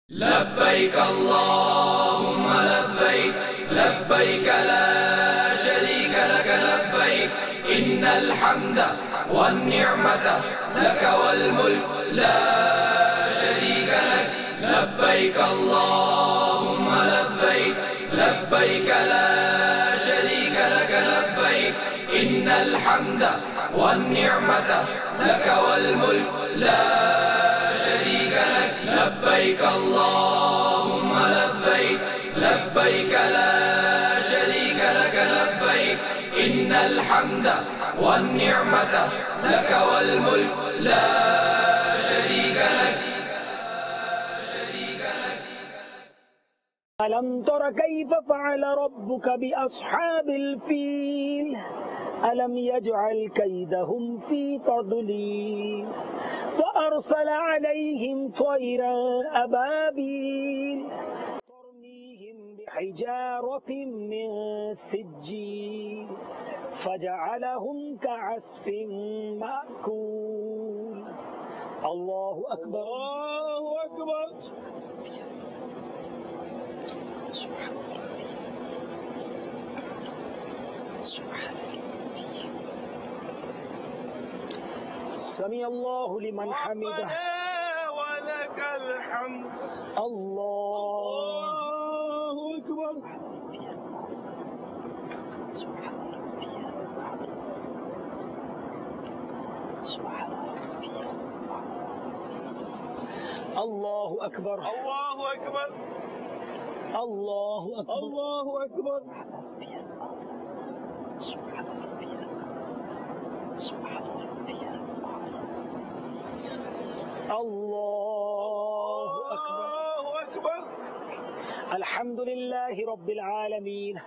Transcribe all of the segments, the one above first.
لبيك اللهم لبيك لبيك لا شريك لك لبيك إن الحمد والنعمة لك والملك لا شريك لك لبيك اللهم لبيك لبيك لا شريك لك لبيك إن الحمد والنعمة لك والملك لا شريك لك لبيك اللهم لبيك لبيك لا شريك لك لبيك إن الحمد والنعمة لك والملك لا شريك لك. ألم تر كيف فعل ربك بأصحاب الفيل ألم يجعل كيدهم في تضليل وأرسل عليهم طيرا أبابيل ترميهم بحجارة من سجيل فجعلهم كعصف مأكول. الله أكبر الله أكبر. سبحان ربي سبحان ربي. سمع الله لمن حمده ولك الحمد. الله أكبر. سبحان ربي سبحان ربي. الله أكبر الله أكبر الله أكبر الله أكبر. سبحان ربي سبحان ربي. الله أكبر الله أكبر. الحمد لله رب العالمين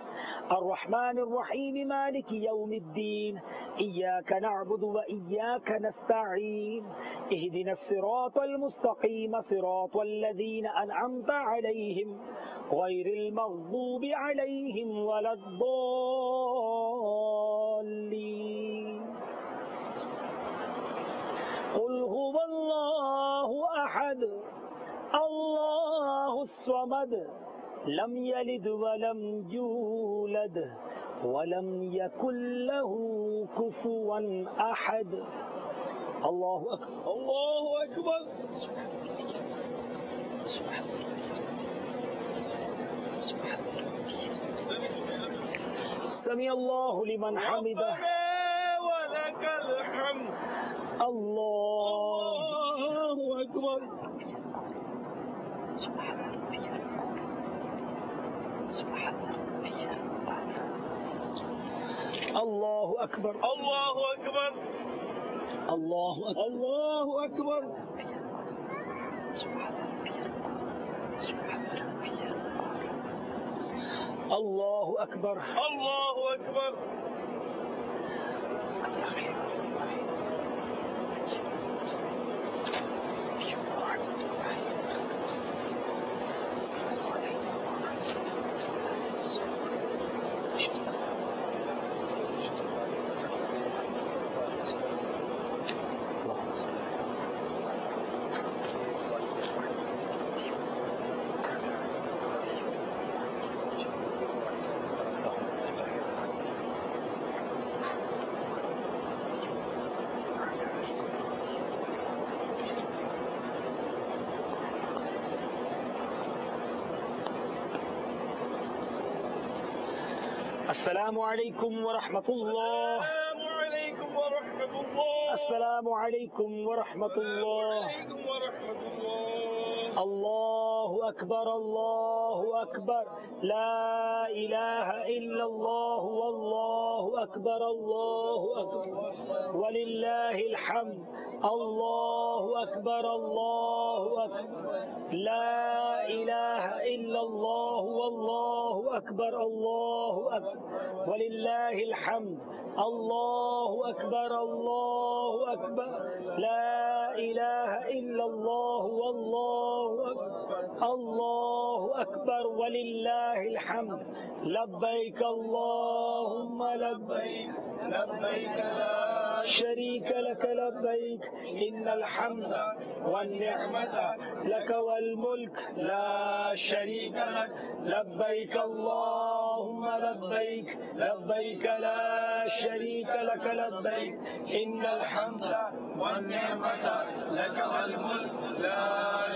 الرحمن الرحيم مالك يوم الدين إياك نعبد وإياك نستعين اهدنا الصراط المستقيم صراط الذين أنعمت عليهم غير المغضوب عليهم ولا الضالين. قل هو الله أحد الله الصمد لم يلد ولم يولد ولم يكن له كفوا أحد. الله أكبر الله أكبر. سبحان ربي سبحان ربي. سمع الله لمن حمده ربنا ولك الحمد. الله أكبر. سبحان ربي سبحان ربي. الله أكبر الله أكبر. الله أكبر الله أكبر. سبحان ربي سبحان ربي. الله أكبر الله أكبر. السلام علينا وعلى اللهم صل السلام عليكم ورحمة الله. السلام عليكم ورحمة الله. السلام عليكم ورحمة الله. عليكم ورحمة الله. الله أكبر الله أكبر لا إله إلا الله والله أكبر الله أكبر ولله الحمد. الله أكبر الله أكبر لا إله إلا الله والله أكبر الله أكبر ولله الحمد. الله أكبر الله أكبر لا إله إلا الله والله أكبر الله أكبر ولله الحمد. لبيك اللهم لبيك لبيك لا شريك لك لبيك إن الحمد والنعمة لك والملك لا شريك لك لبيك اللهم لبيك لبيك لا شريك لك لبيك إن الحمد والنعمة لك والملك لا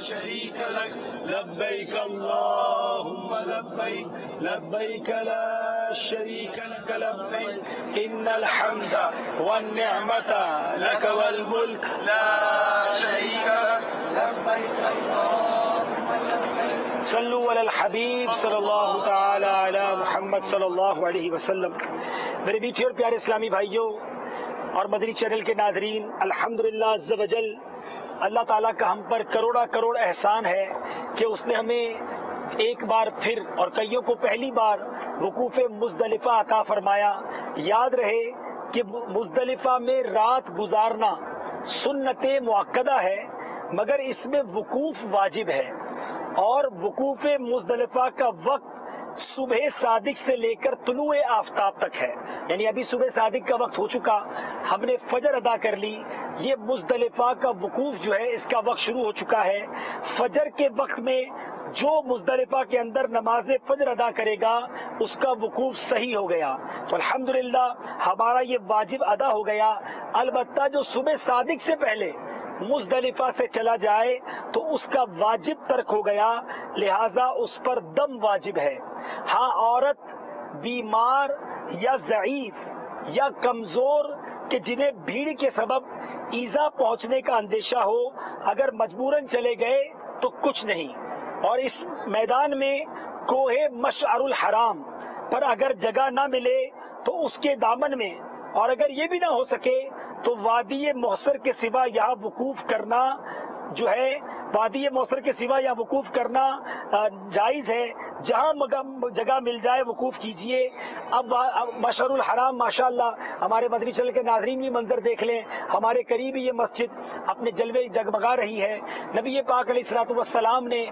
شريك لك لبيك اللهم لبيك لبيك لا شريك لك لبيك إن الحمد والنعمة لك والملك لا شريك لك لبيك اللهم لبيك صلو علی الحبیب صلی اللہ تعالی علی محمد صلی اللہ علیہ وسلم۔ میرے میٹھے اور پیارے اسلامی بھائیوں اور مدنی چینل کے ناظرین، الحمدللہ عز و جل اللہ تعالیٰ کا ہم پر کروڑا کروڑ احسان ہے کہ اس نے ہمیں ایک بار پھر اور کئیوں کو پہلی بار وقوف مزدلفہ عطا فرمایا۔ یاد رہے کہ مزدلفہ میں رات گزارنا سنت مؤکدہ ہے، مگر اس میں وقوف واجب ہے، اور وقوف مزدلفہ کا وقت صبح صادق سے لے کر طلوع آفتاب تک ہے، یعنی ابھی صبح صادق کا وقت ہو چکا، ہم نے فجر ادا کر لی، یہ مزدلفہ کا وقوف جو ہے اس کا وقت شروع ہو چکا ہے۔ فجر کے وقت میں جو مزدلفہ کے اندر نماز فجر ادا کرے گا اس کا وقوف صحیح ہو گیا، تو الحمدللہ ہمارا یہ واجب ادا ہو گیا۔ البتہ جو صبح صادق سے پہلے مزدلفہ سے چلا جائے تو اس کا واجب ترک ہو گیا، لہٰذا اس پر دم واجب ہے۔ ہاں، عورت، بیمار یا ضعیف یا کمزور کہ جنہیں بھیڑ کے سبب ایذا پہنچنے کا اندیشہ ہو، اگر مجبوراً چلے گئے تو کچھ نہیں۔ اور اس میدان میں کوہ مشعر الحرام پر اگر جگہ نہ ملے تو اس کے دامن میں، اور اگر یہ بھی نہ ہو سکے تو وادی محصر کے سوا یہاں وقوف کرنا جو ہے، وادی محصر کے سوا یہاں وقوف کرنا جائز ہے، جہاں جگہ مل جائے وقوف کیجئے۔ اب مشعر الحرام ماشاءاللہ ہمارے مدنی چینل کے ناظرین بھی منظر دیکھ لیں، ہمارے قریب یہ مسجد اپنے جلوے جگمگا رہی ہے۔ نبی پاک علیہ الصلوۃ والسلام نے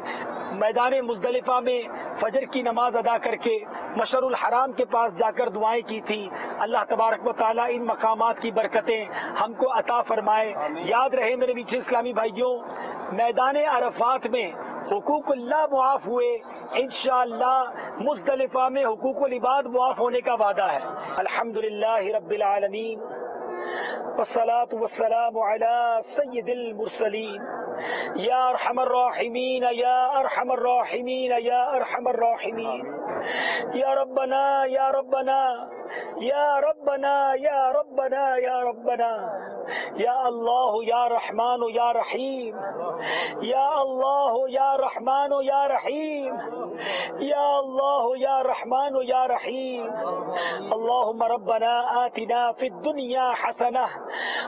میدان مزدلفہ میں فجر کی نماز ادا کر کے مشعر الحرام کے پاس جا کر دعائیں کی تھی۔ اللہ تبارک و تعالیٰ ان مقامات کی برکتیں ہم کو عطا فرمائے۔ یاد رہے میرے میٹھے اسلامی بھائیوں، میدان عرفات میں حقوق اللہ معاف ہوئے، انشاءاللہ مزدلفہ میں حقوق العباد معاف ہونے کا وعدہ ہے۔ الحمدللہ رب العالمین والصلاة والسلام على سید المرسلین یا ارحم الراحمین یا ارحم الراحمین یا ارحم الراحمین، یا ربنا یا ربنا یا ربنا یا ربنا یا ربنا، یا اللہ یا رحمان یا رحیم، یا اللہ یا رحمان یا رحیم، یا اللہ یا رحمان یا رحیم۔ اللہم ربنا آتنا فی الدنیا حسنہ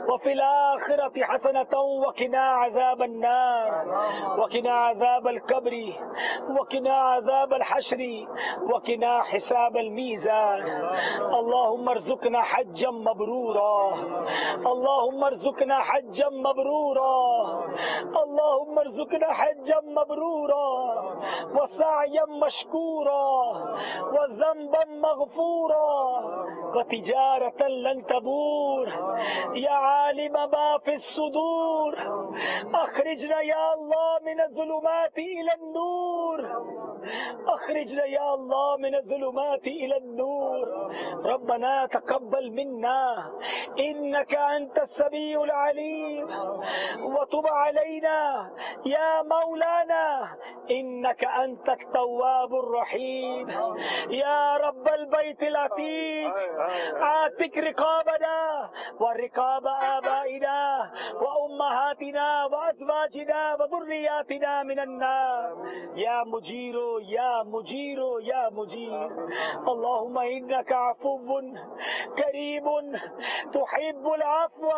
وفی الآخرة حسنة وقنا عذاب النار وقنا عذاب القبر وقنا عذاب الحشر وقنا حساب الميزان۔ اللهم ارزقنا حجا مبرورا، اللهم ارزقنا حجا مبرورا، اللهم ارزقنا حجا مبرورا وسعيا مشكورا وذنبا مغفورا وتجارة لن تبور، يا عالم ما في الصدور اخرجنا يا الله من الظلمات إلى النور، اخرجنا يا الله من الظلمات إلى النور۔ ربنا تقبل منا إنك أنت السميع العليم وتب علينا يا مولانا إنك أنت التواب الرحيم۔ يا رب البيت العتيق عاتق رقابنا ورقاب آبائنا وأمهاتنا وأزواجنا وذرياتنا من النار، يا مجير يا مجير يا مجير۔ اللهم إنك عفو كريم تحب العفو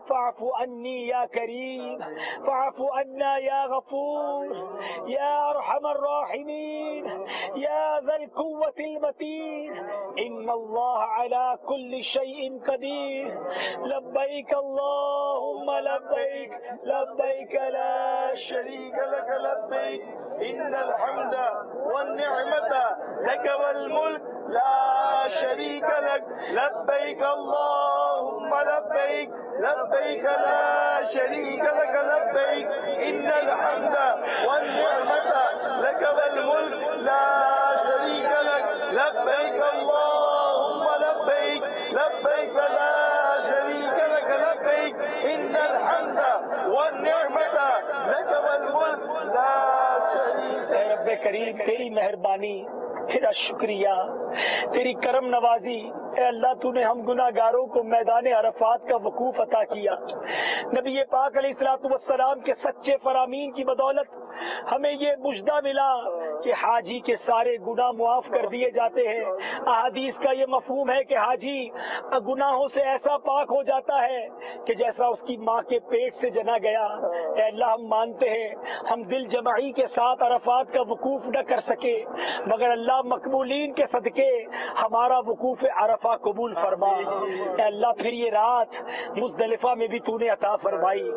فاعف عني يا كريم، فاعف عنا يا غفور، يا أرحم الراحمين، يا ذا القوة المتين، إن الله على كل شيء قدير۔ لبيك اللهم لبيك لبيك لا شريك لك لبيك إن الحمد والنعمة لك والملك لا شريك لك لبيك اللهم لبيك لبيك لا شريك لك لبيك إن الحمد والنعمة لك والملك لا شريك لك لبيك اللهم لبيك لبيك لا شريك لك لبيك إن الحمد والنعمة لك والملك لا شريك لك. اے رب کریم تیری مہربانی، تیرا شکریہ، تیری کرم نوازی، اے اللہ تو نے ہم گناہ گاروں کو میدان عرفات کا وقوف عطا کیا. نبی پاک علیہ الصلوۃ والسلام کے سچے فرامین کی بدولت ہمیں یہ مژدہ ملا کہ حاجی کے سارے گناہ معاف کر دیے جاتے ہیں. احادیث کا یہ مفہوم ہے کہ حاجی گناہوں سے ایسا پاک ہو جاتا ہے کہ جیسا اس کی ماں کے پیٹ سے جنا گیا. اے اللہ ہم مانتے ہیں ہم دل جمعی کے ساتھ عرفات کا وقوف نہ کر سکے، مگر اللہ مقبولین کے صدقے ہمارا وقوف عرفہ قبول فرما. اے اللہ پھر یہ رات مزدلفہ میں بھی تو نے عطا فرمائی،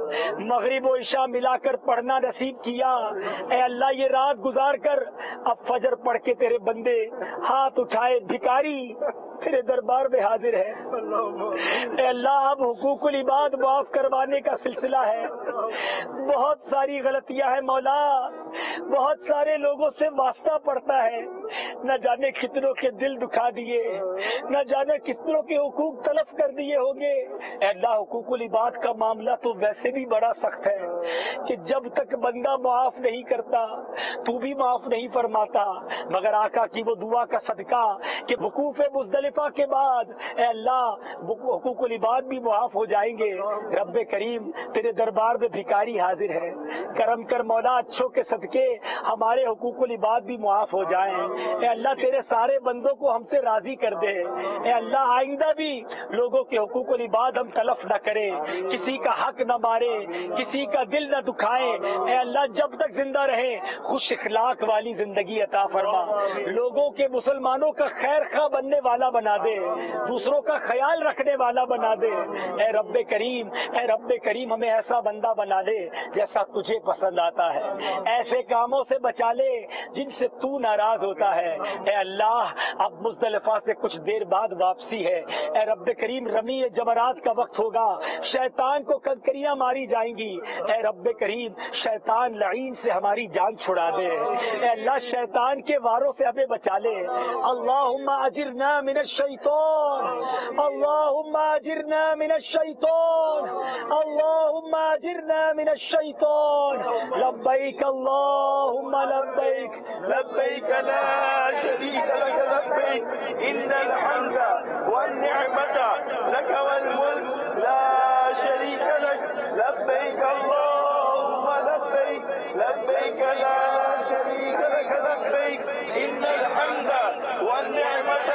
مغرب و عشاء ملا کر پڑھنا نصیب کیا. اے اللہ یہ رات گزار کر اب فجر پڑھ کے تیرے بندے ہاتھ اٹھائے بھکاری تیرے دربار میں حاضر ہے. اے اللہ اب حقوق العباد معاف کروانے کا سلسلہ ہے. بہت ساری غلطیاں ہیں مولا، بہت سارے لوگوں سے واسطہ پڑتا ہے، نہ جانے کتنوں کے دل دکھا دیے، نہ جانے کتنوں کے حقوق تلف کر دیے ہوں گے. اے اللہ حقوق العباد کا معاملہ تو ویسے بھی بڑا سخت ہے کہ جب تک بندہ معاف نہیں کرتا تو بھی معاف نہیں فرماتا. مگر آقا کی وہ دعا کا صدقہ کہ وقوف مزدلفہ کے بعد اے اللہ حقوق العباد بھی معاف ہو جائیں گے. رب کریم تیرے دربار میں بھکاری حاضر ہے، کرم کر مولا، اچھوں کے صدقے ہمارے حقوق العباد بھی معاف ہو جائیں. اے اللہ تیرے سارے بندوں کو ہم سے راضی کر دے. اے اللہ آئندہ بھی لوگوں کے حقوق العباد ہم تلف نہ کریں، کسی کا حق نہ مارے، کسی کا دل نہ دکھائیں. اے اللہ جب تک زندہ رہیں خوش اخلاق والی زندگی عطا فرما، لوگوں کے مسلمانوں کا خیر خواہ بننے والا بنا دے، دوسروں کا خیال رکھنے والا بنا دے. اے رب کریم ہمیں ایسا بندہ بنا دے جیسا تجھے پسند آتا ہے، ایسے کاموں سے بچا لے جن سے تو ناراض ہوتا ہے. اے اللہ اب مزدلفہ سے کچھ دیر بعد واپسی ہے. اے رب کریم رمی جمرات کا وقت ہوگا، شیطان کو کنکریاں ماری جائیں گی. اے رب کریم شیطان لعین سے ہماری جان چھڑا دے. اے اللہ شیطان کے واروں سے ہمیں بچا لے. اللہم اجرنا من الشیطان، اللہم اجرنا من الشیطان، اللہم اجرنا من الشیطان. لبیک اللہم لبیک لبيك لا شريك لك لبيك إن الحمد والنعمة لك والملك لا شريك لك لبيك اللهم لبيك لبيك لا شريك لك لبيك إن الحمد والنعمة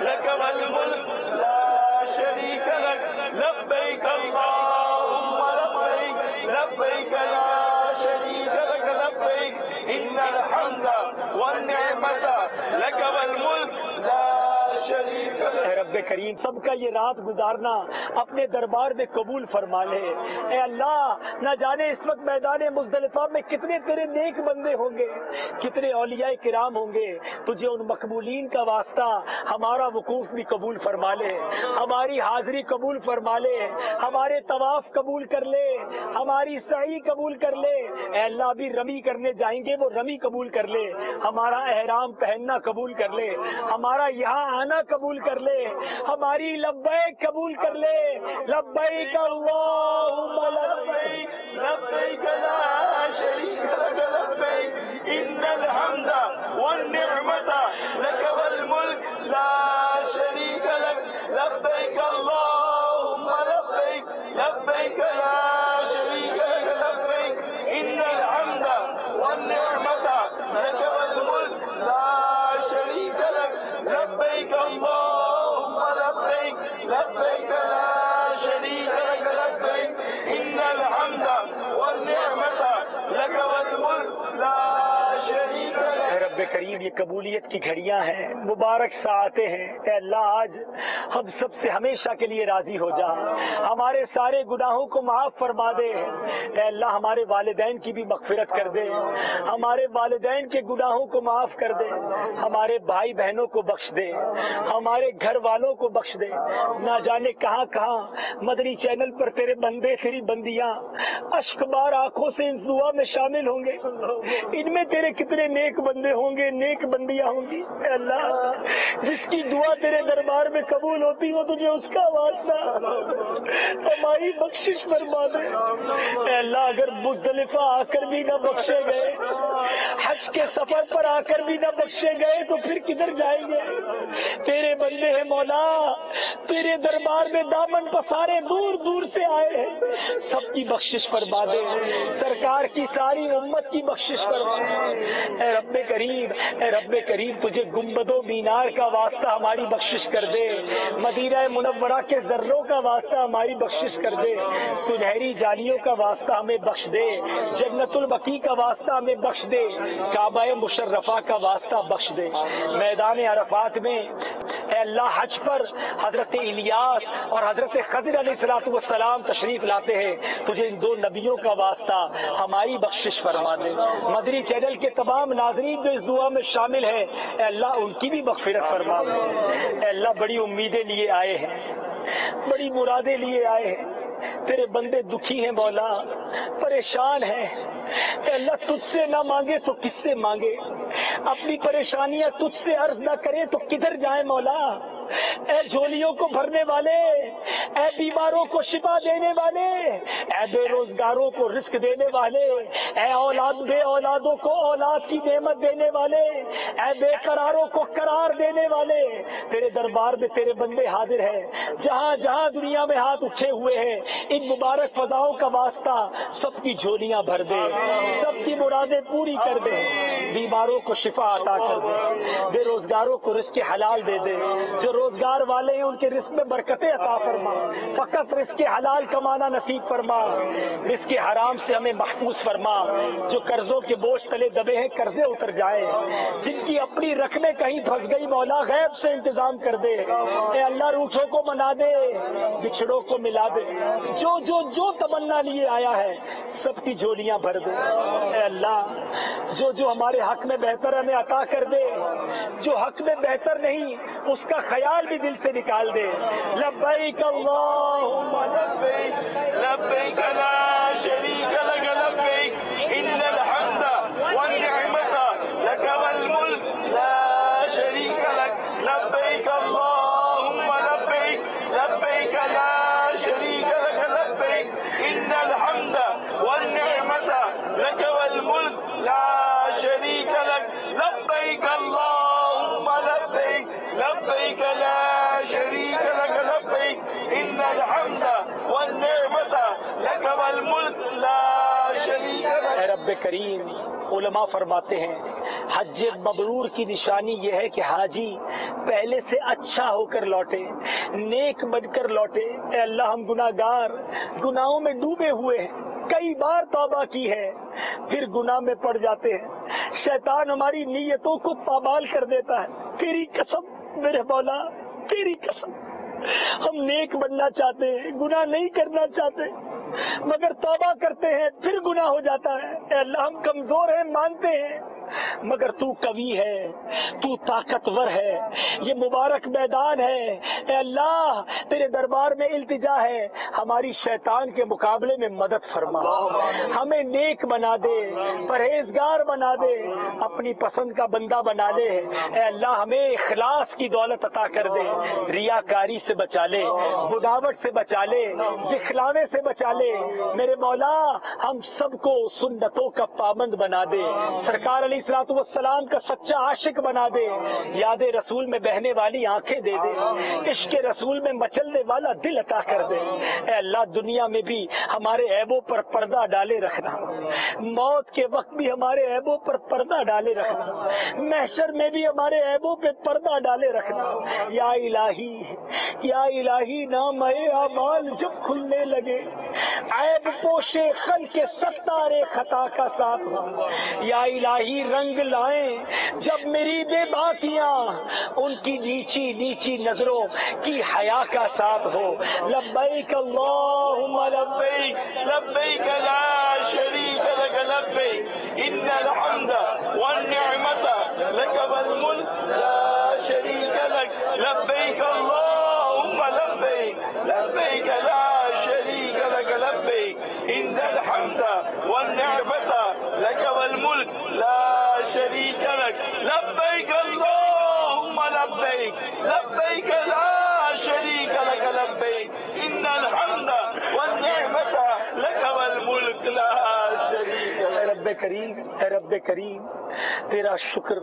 لك والملك لا شريك لك لبيك اللهم لبيك لبيك لا شريك لك لبيك إن الحمد والنعمة لك والملك لا شريك لك. اے رب کریم سب کا یہ رات گزارنا اپنے دربار میں قبول فرما لے. اے اللہ نہ جانے اس وقت میدان مزدلفہ میں کتنے تیرے نیک بندے ہوں گے، کتنے اولیاء کرام ہوں گے. تجھے ان مقبولین کا واسطہ ہمارا وقوف بھی قبول فرما لے، ہماری حاضری قبول فرما لے، ہمارے طواف قبول کر لے، ہماری سعی قبول کر لے. اے اللہ بھی رمی کرنے جائیں گے وہ رمی قبول کر لے، ہمارا احرام پہننا قبول کر لے، ہمارا یہاں آنا قبول کر لے، ہماری لبیک قبول کر لے. لبیک اللہم لبیک لبيك لا شريك لك لبيك إن الحمد والنعمة لك والملك لا شريك لك لبيك اللهم لبيك لبيك لا شريك لك لبيك إن الحمد والنعمة لك والملك لا شريك لك لبيك اللهم لبيك لبيك لا شريك لك لبيك إن الحمد والنعمة لك والملك لا شريك لك. رب کریم یہ قبولیت کی گھڑیاں ہیں، مبارک ساعتیں ہیں، اے اللہ آج ہم سب سے ہمیشہ کے لیے راضی ہو جا، ہمارے سارے گناہوں کو معاف فرما دے، اے اللہ ہمارے والدین کی بھی مغفرت کر دے، ہمارے والدین کے گناہوں کو معاف کر دے، ہمارے بھائی بہنوں کو بخش دے، ہمارے گھر والوں کو بخش دے۔ نہ جانے کہاں کہاں مدنی چینل پر تیرے بندے تیری بندیاں اشک بار آنکھوں سے اس دعا میں شامل ہوں گے، ان میں تیرے کتنے نیک بندے ہوں گے، نیک بندیاں ہوں گی۔ اے اللہ جس کی دعا تیرے دربار میں قبول ہوتی ہو تجھے اس کا واسطہ ہماری بخشش فرما دے۔ اے اللہ اگر مزدلفہ آ کر بھی نہ بخشے گئے، حج کے سفر پر آ کر بھی نہ بخشے گئے تو پھر کدھر جائیں گے؟ تیرے بندے ہیں مولا، تیرے دربار میں دامن پسارے دور دور سے آئے ہیں، سب کی بخشش فرما دے، سرکار کی ساری امت کی بخشش فرما۔ اے رب کریم، اے رب کریم تجھے گنبد و مینار کا واسطہ ہماری بخشش کر دے، مدینہ منورہ کے ذروں کا واسطہ ہماری بخشش کر دے، سنہری جالیوں کا واسطہ ہمیں بخش دے، جنت البقیع کا واسطہ ہمیں بخش دے، کعبہ مشرفہ کا واسطہ بخش دے۔ میدان عرفات میں اے اللہ حج پر حضرت الیاس اور حضرت خضر علیہ السلام تشریف لاتے ہیں، تجھے ان دو نبیوں کا واسطہ ہماری بخشش فرما دے۔ مدنی چینل کے تمام ناظرین جو اس دعا میں شامل ہیں اے اللہ ان کی بھی مغفرت فرما دے۔ اے اللہ بڑی امیدیں لیے آئے ہیں، بڑی مرادیں لیے آئے ہیں، تیرے بندے دکھی ہیں مولا، پریشان ہیں، اے اللہ تجھ سے نہ مانگے تو کس سے مانگے، اپنی پریشانیاں تجھ سے عرض نہ کرے تو کدھر جائیں مولا۔ اے جھولیوں کو بھرنے والے، اے بیماروں کو شفا دینے والے، اے بے روزگاروں کو رزق دینے والے، اے بے اولادوں کو اولاد کی نعمت دینے والے، اے بے قراروں کو قرار دینے والے، تیرے دربار میں تیرے بندے حاضر ہیں، جہاں جہاں دنیا میں ہاتھ اٹھے ہوئے ہیں ان مبارک فضاؤں کا واسطہ سب کی جھولیاں بھر دے، سب کی مرادیں پوری کر دے، بیماروں کو شفا عطا کر دے، بے روزگاروں کو رزق حلال دے دے، جو روزگار والے ہیں ان کے رزق میں برکتیں عطا فرما، فقط رزق حلال کمانا نصیب فرما، رزق حرام سے ہمیں محفوظ فرما، جو قرضوں کے بوجھ تلے دبے ہیں قرضے اتر جائے، جن کی اپنی رقمیں کہیں پھنس گئی مولا غیب سے انتظام کر دے، اے اللہ روٹھوں کو منا دے، بچھڑوں کو ملا دے، جو تمنا لیے آیا ہے سب کی جھولیاں بھر دے، اے اللہ جو ہمارے حق میں بہتر ہمیں عطا کر دے، جو حق میں بہتر نہیں اس کا خیال بھی دل سے نکال دے۔ لبیک اللہم لبیک لبیک لا شریک لک لبیک ان الحمد والنعمت لک والملک لا شریک لک لبیک اللہم لبیک لبیک لا شریک لک لبیک ان الحمد والنعمت لک والملک لا شریک لک لبیک اللہم لبیک لبیک لا شریک لک لبیک ان الحمد والنعمت لک والملک لا شریک لک۔ اے رب کریم علماء فرماتے ہیں حج مبرور کی نشانی یہ ہے کہ حاجی پہلے سے اچھا ہو کر لوٹے، نیک بن کر لوٹے۔ اے اللہ ہم گناہگار گناہوں میں ڈوبے ہوئے ہیں، کئی بار توبہ کی ہے پھر گناہ میں پڑ جاتے ہیں، شیطان ہماری نیتوں کو پامال کر دیتا ہے۔ تیری قسم میرے مولا، تیری قسم ہم نیک بننا چاہتے ہیں، گناہ نہیں کرنا چاہتے، مگر توبہ کرتے ہیں پھر گناہ ہو جاتا ہے۔ اے اللہ ہم کمزور ہیں مانتے ہیں، مگر تو قوی ہے، تو طاقتور ہے، یہ مبارک میدان ہے۔ اے اللہ تیرے دربار میں التجا ہے، ہماری شیطان کے مقابلے میں مدد فرما، ہمیں نیک بنا دے، پرہیزگار بنا دے، اپنی پسند کا بندہ بنا لے۔ اے اللہ ہمیں اخلاص کی دولت عطا کر دے، ریاکاری سے بچا لے، بناوٹ سے بچا لے، دکھلاوے سے بچا لے۔ میرے مولا ہم سب کو سنتوں کا پابند بنا دے، سرکار علیہ السلام کا سچا عاشق بنا دے، یاد رسول میں بہنے والی آنکھیں دے دے، عشق رسول میں مچلنے والا دل عطا کر دے۔ اے اللہ دنیا میں بھی ہمارے عیبوں پر پردہ ڈالے رکھنا، موت کے وقت بھی ہمارے عیبوں پر پردہ ڈالے رکھنا، محشر میں بھی ہمارے عیبوں پہ پردہ ڈالے رکھنا۔ یا الہی نام اعمال جب کھلنے لگے، عیب پوشے خلق ستارے خطا کا ساتھ، یا الہی رنگ لائیں جب میری بے باکیاں ان کی نیچی نیچی نظروں کی حیا کا ساتھ ہو. لبیک اللہم لبیک لبيك لا شريك لك لبيك إن الحمد والنعمة لك والملك لا شريك لك لبيك اللهم لبيك لبيك لا شريك لك لبيك إن الحمد والنعمة لك والملك لا شريك لك لبيك اللهم لبيك لبيك لا شريك لك لبيك إن الحمد والنعمة لك والملك لا شريك لك. اے رب کریم، اے رب کریم، تیرا شکر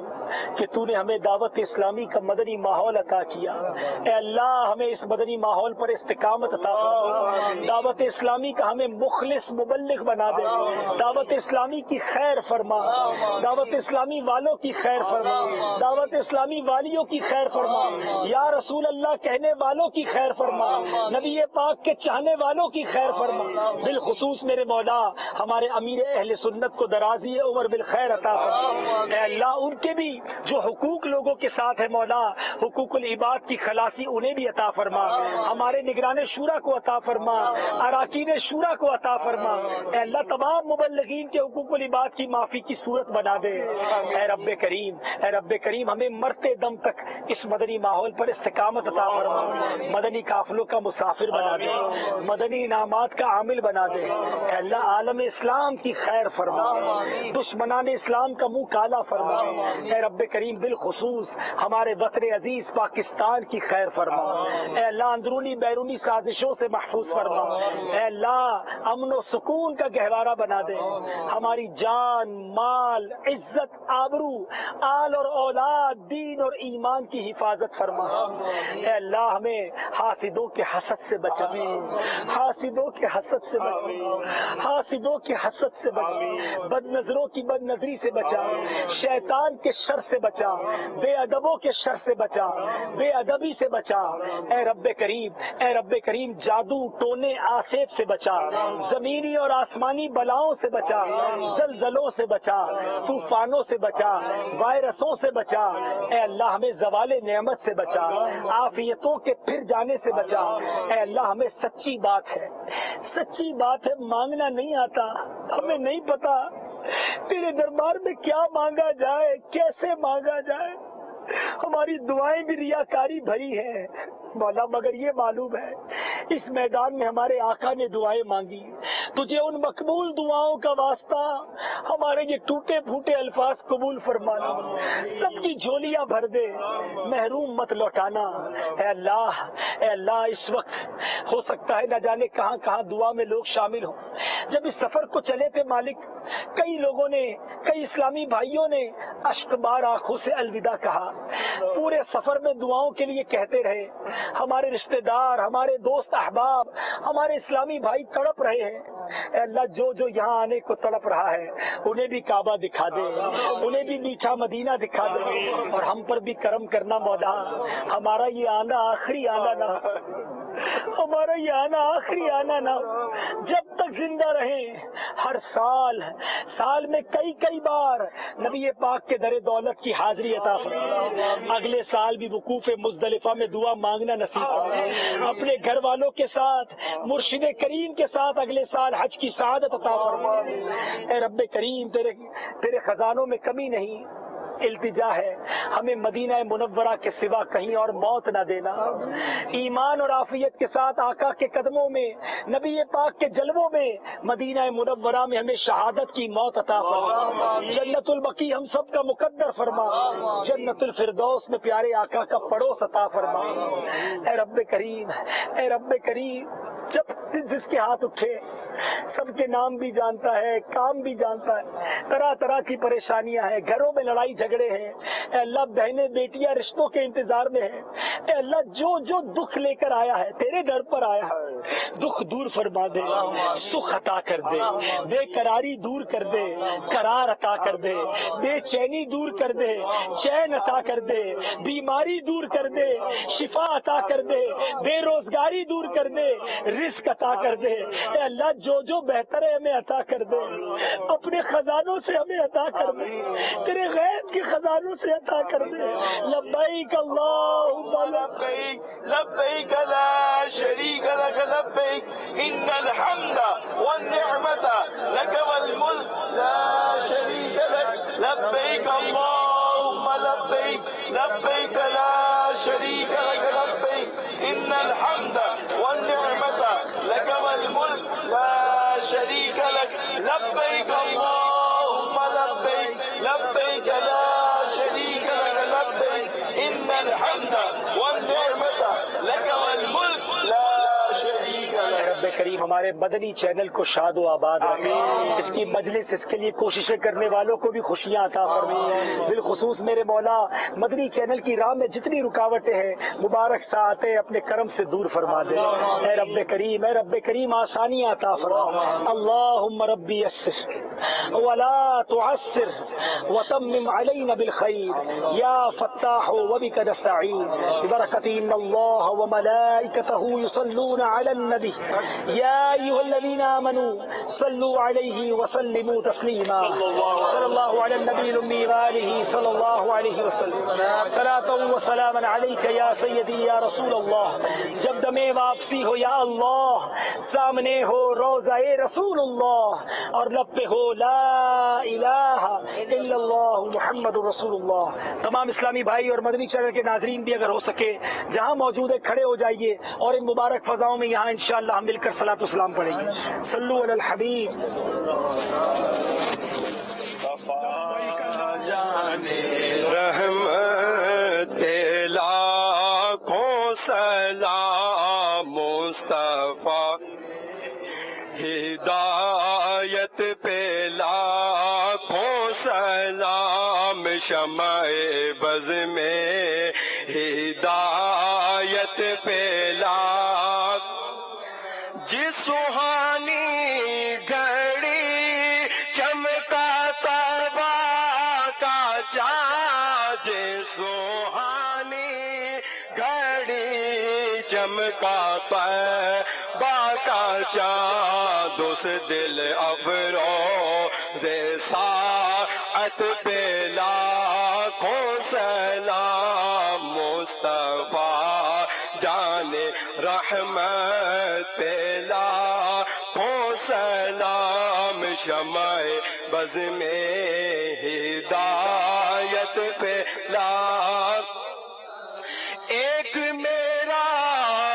کہ تو نے ہمیں دعوت اسلامی کا مدنی ماحول عطا کیا. اے اللہ ہمیں اس مدنی ماحول پر استقامت عطا فرما. دعوت اسلامی کا ہمیں مخلص مبلغ بنا دے. دعوت اسلامی کی خیر فرما. دعوت اسلامی والوں کی خیر فرما. دعوت اسلامی والیوں کی خیر فرما. یا رسول اللہ کہنے والوں کی خیر فرما. نبی پاک کے چاہنے والوں کی خیر فرما. بالخصوص میرے مولا ہمارے امیر اہل سنت کو درازی عمر بالخیر عطا فرما. اے اللہ ان کے بھی جو حقوق لوگوں کے ساتھ ہے مولا، حقوق العباد کی خلاصی انہیں بھی عطا فرما. ہمارے نگران شورا کو عطا فرما. اراکین شورا کو عطا فرما. اے اللہ تمام مبلغین کے حقوق العباد کی معافی کی صورت بنا دے. اے رب کریم، اے رب کریم ہمیں مرتے دم تک اس مدنی ماحول پر استقامت عطا فرما. مدنی قافلوں کا مسافر بنا دے. مدنی انعامات کا عامل بنا دے. اے اللہ عالم اسلام کی خیر فرما. دشمنان اسلام کا منہ کالا فرما. اے رب کریم بالخصوص ہمارے وطن عزیز پاکستان کی خیر فرما. اے اللہ اندرونی بیرونی سازشوں سے محفوظ فرما. اے اللہ امن و سکون کا گہوارہ بنا دے. ہماری جان، مال، عزت، آبرو، آل اور اولاد، دین اور ایمان کی حفاظت فرما. اے اللہ ہمیں حاسدوں کے حسد سے بچا. حاسدوں کے حسد سے بچا. حاسدوں کے حسد سے بچا. بد نظروں کی بد نظری سے بچا. شیطان کے شر سے بچا. بے ادبوں کے شر سے بچا. بے ادبی سے بچا. اے رب کریم، اے رب کریم جادو، ٹونے، آسیب سے بچا. زمینی اور آسمانی بلاؤں سے بچا. زلزلوں سے بچا. طوفانوں سے بچا. وائرسوں سے بچا. اے اللہ ہمیں زوال نعمت سے بچا. عافیتوں کے پھر جانے سے بچا. اے اللہ ہمیں سچی بات ہے، سچی بات ہے مانگنا نہیں آتا. ہمیں نہیں پتا تیرے دربار میں کیا مانگا جائے، کیسے مانگا جائے. ہماری دعائیں بھی ریاکاری بھری ہیں مولا، مگر یہ معلوم ہے اس میدان میں ہمارے آقا نے دعائیں مانگی. تجھے ان مقبول دعاؤں کا واسطہ ہمارے یہ ٹوٹے پھوٹے الفاظ قبول فرمانا. سب کی جھولیاں بھر دے، محروم مت لوٹانا. اے اللہ، اے اللہ اس وقت ہو سکتا ہے نہ جانے کہاں کہاں دعا میں لوگ شامل ہوں. جب اس سفر کو چلے تھے مالک، کئی لوگوں نے، کئی اسلامی بھائیوں نے اشک بار آنکھوں سے الوداع کہا. پورے سفر میں دعاؤں کے لیے کہتے رہے. ہمارے رشتہ دار، ہمارے دوست احباب، ہمارے اسلامی بھائی تڑپ رہے ہیں. اے اللہ جو یہاں آنے کو تڑپ رہا ہے انہیں بھی کعبہ دکھا دے، انہیں بھی میٹھا مدینہ دکھا دے، اور ہم پر بھی کرم کرنا مولا. ہمارا یہ آنا آخری آنا نہ، ہمارا یہ آنا آخری آنا نہ. جب تک زندہ رہیں ہر سال میں کئی بار نبی پاک کے در دولت کی حاضری عطا فرما. اگلے سال بھی وقوف مزدلفہ میں دعا مانگنا نصیب فرما. اپنے گھر والوں کے ساتھ، مرشد کریم کے ساتھ اگلے سال حج کی سعادت عطا فرما. اے رب کریم تیرے خزانوں میں کمی نہیں. التجا ہے ہمیں مدینہ منورہ کے سوا کہیں اور موت نہ دینا. ایمان اور عافیت کے ساتھ آقا کے قدموں میں، نبی پاک کے جلووں میں، مدینہ منورہ میں ہمیں شہادت کی موت عطا فرما. جنت البقیع ہم سب کا مقدر فرما. جنت الفردوس میں پیارے آقا کا پڑوس عطا فرما. اے رب کریم، اے رب کریم جب جس کے ہاتھ اٹھے سب کے نام بھی جانتا ہے، کام بھی جانتا ہے. طرح طرح کی پریشانیاں ہیں، گھروں میں لڑائی جھگڑے ہیں. اے اللہ بہنیں بیٹیاں رشتوں کے انتظار میں ہیں. اے اللہ جو دکھ لے کر آیا ہے تیرے در پر آیا ہے، دکھ دور فرما دے، سکھ عطا کر دے، بے قراری دور کر دے، قرار عطا کر دے، بے چینی دور کر دے، چین عطا کر دے، بیماری دور کر دے، شفا عطا کر دے، بے روزگاری دور کر دے، رزق عطا کر دے اے اللہ، جو بہتر ہے ہمیں عطا کر دے، اپنے خزانوں سے ہمیں عطا کر دے، تیرے غیب کے خزانوں سے عطا کر دے۔ لبیک اللہم لبیک لبیک لا شریک لک لبیک ان الحمد والنعمت لک والملک لا شریک لک لبیک اللہم لبیک لبیک لا شریک لک لبیک ان الحمد والنعمت لک والملک لا شریک لک لبیک اللہم لبیک لبیک لا شریک لک لبیک ان الحمد والنعمت لک والملک لا شریک لک۔ رب کریم ہمارے مدنی چینل کو شاد و آباد رکھے، اس کی مجلس، اس کے لیے کوششیں کرنے والوں کو بھی خوشیاں عطا فرما، بالخصوص میرے مولا مدنی چینل کی راہ میں جتنی رکاوٹیں ہیں مبارک ساعتیں اپنے کرم سے دور فرما دے۔ اے رب کریم، اے رب کریم آسانیاں عطا فرما۔ اللہم ربی یسر ولا تعسر وتمم علینا بالخیر یا فتاح وبک نستعین ببرکۃ ان اللہ وملائکتہ یصلون علی النبی یا ایھا الذین آمنوا صلوا علیہ وسلموا تسلیما۔ صلی اللہ علی النبی الامی وآلہ صلی اللہ علیہ وسلم۔ صلاۃ و سلاما علیک یا سیدی یا رسول اللہ۔ جب دم واپسی ہو یا اللہ، سامنے ہو روضہ رسول اللہ اور لب پہ ہو لا الہ الا اللہ محمد رسول اللہ۔ تمام اسلامی بھائی اور مدنی چینل کے ناظرین بھی اگر ہو سکے جہاں موجود ہے کھڑے ہو جائیے اور ان مبارک فضاؤں میں یہاں انشاءاللہ ہم مل کر صلاۃ و سلام پڑھیں گے۔ صلو علی الحبیب۔ رحمت لاکھوں سلام مصطفیٰ، ہدایت پہ لاکھوں سلام، شمع بز میں ہدایت پہ لاکھ، جس سہانی گھڑی چمکا طیبہ کا چاند، جس سہانی گھڑی چمکا طیبہ کا چاند، اس دل افروز ساعت پہ لاکھوں سلام مصطفیٰ، جان رحمت پہ لاکھوں سلام، شمع بز میں ہدایت پہ لاکھ، ایک میرا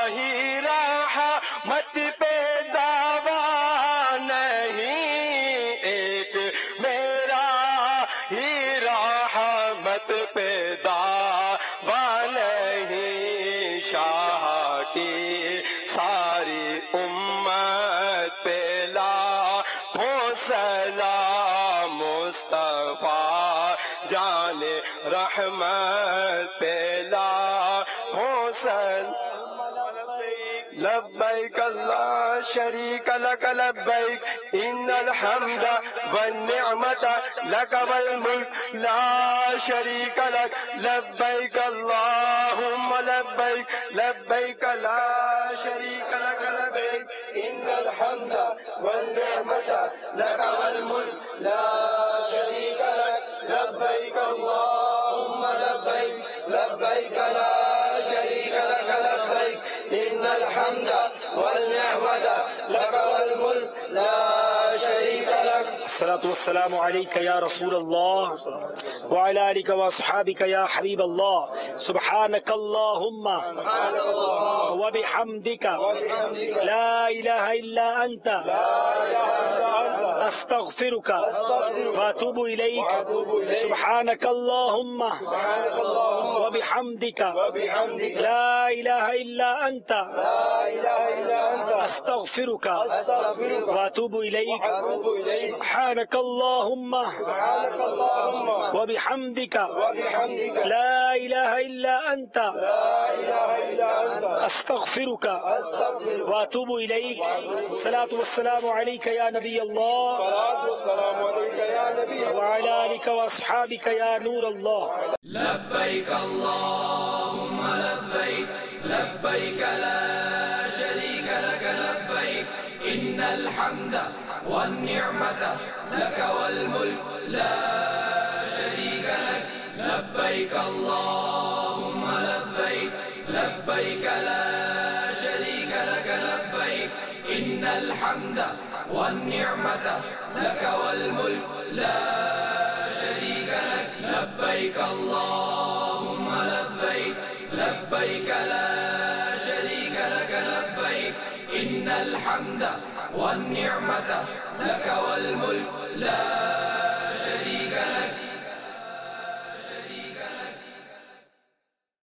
ہی رحمت پہ دعویٰ نہیں، ایک میرا ہی رحمت پہ دعویٰ نہیں، شاہ کی ساری امت پہ لاکھوں سلام مصطفیٰ، جان رحمت پہ لاکھوں سلام۔ لبیک لا شریک لک لبیک ان الحمد والنعمت لک والملک لا شریک لک لبیک اللہم لبیک لبیک لا شریک لک لبیک ان الحمد والنعمت لک والملک لا شریک لک لبیک اللہم لبیک لبیک لا شریک لک لبیک ان الحمد والنعمت لک والملک لا شریک لک۔ الصلاة والسلام علیک یا رسول اللہ وعلی آلک واصحابک یا حبیب اللہ۔ سبحانک اللہم وبحمدک لا الہ الا انت استغفرک واتوب الیک۔ سبحانک اللہم وبحمدک لا الہ الا انت استغفرک واتوب الیک۔ سبحانک اللہم وبحمدک لا الہ الا انت استغفرک واتوب الیک۔ الصلاة والسلام علیک یا نبی اللہ وعلی آلک واصحابک یا نور اللہ۔ لبیک اللہم لبیک لبیک لا شریک لک لبیک إن الحمد والنعمة لك والملك لا شريك لك لبيك اللهم لبيك لبيك لا شريك لك لبيك إن الحمد والنعمة لك والملك لا شريك لك لبيك اللهم لبيك لبيك لا شريك لك لبيك إن الحمد والنعمة لك والملك لا